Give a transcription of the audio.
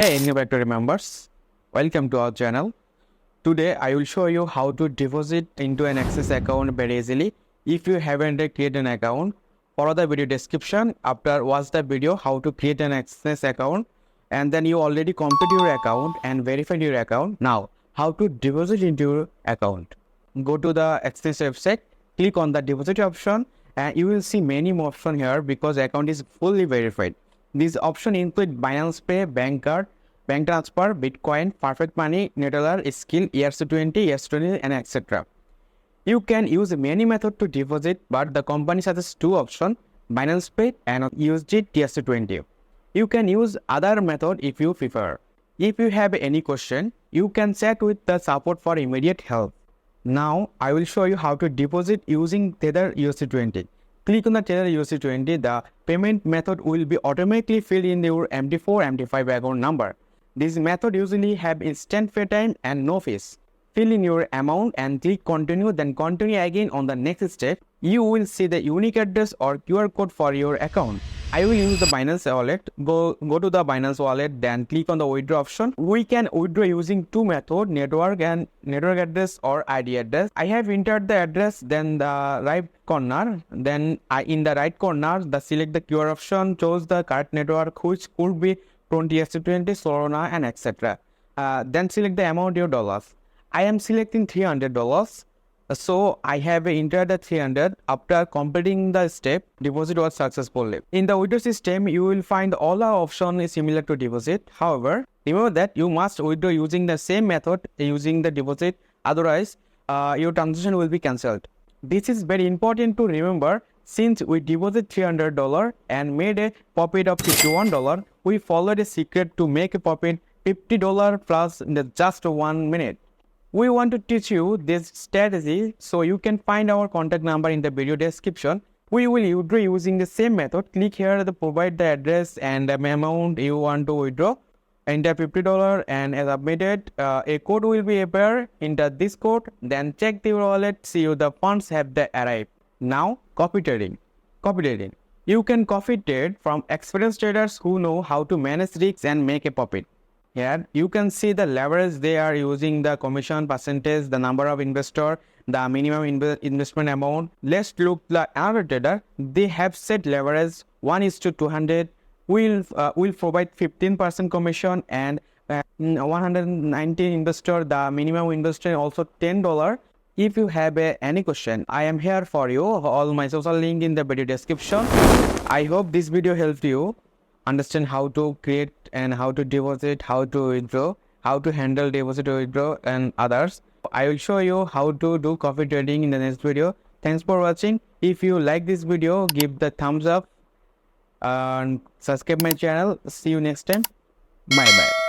Hey new factory members, welcome to our channel. Today I will show you how to deposit into an Exness account very easily. If you haven't created an account, follow the video description. After watch the video how to create an Exness account, and then you already complete your account and verified your account. Now how to deposit into your account. Go to the Exness website, click on the deposit option, and you will see many more options here because account is fully verified. These options include Binance Pay, bank card, bank transfer, Bitcoin, perfect money, Neteller, skill, ERC20, ERC20, and etc. You can use many methods to deposit, but the company suggests two options, Binance Pay and USD Trc20. You can use other method if you prefer. If you have any question, you can chat with the support for immediate help. Now, I will show you how to deposit using Tether USD20. Click on the Tether USD20. The payment method will be automatically filled in your MT4, MT5 account number. This method usually have instant pay time and no fees. Fill in your amount and click continue, then continue again on the next step. You will see the unique address or QR code for your account. I will use the Binance wallet. Go to the Binance wallet, then click on the withdraw option. We can withdraw using two methods, network address or ID address. I have entered the address, then the right corner. Then in the right corner, select the QR option, choose the correct network, which could be 20, Solana, and etc. Then select the amount your dollars. I am selecting $300. So I have entered the 300. After completing the step, deposit was successful. In the withdraw system, you will find all our options similar to deposit. However, remember that you must withdraw using the same method using the deposit. Otherwise, your transaction will be cancelled. This is very important to remember. Since we deposit $300 and made a profit of $51, we followed a secret to make a profit $50 plus in just 1 minute. We want to teach you this strategy, so you can find our contact number in the video description. We will withdraw using the same method. Click here to provide the address and the amount you want to withdraw. Enter $50 and as submitted, a code will be appear. Enter this code, then check the wallet, see if the funds have arrived. Now, copy trading. You can copy trade from experienced traders who know how to manage risks and make a profit. Here you can see the leverage they are using, the commission percentage, the number of investor, the minimum investment amount. Let's look at another trader. They have set leverage 1:200. Will provide 15% commission and 119 investor. The minimum investor also $10. If you have any question, I am here for you. All my social link in the video description. I hope this video helped you understand how to create and how to deposit, how to withdraw, how to handle deposit, withdraw, and others. I will show you how to do copy trading in the next video. Thanks for watching. If you like this video, give the thumbs up and subscribe my channel. See you next time. Bye bye.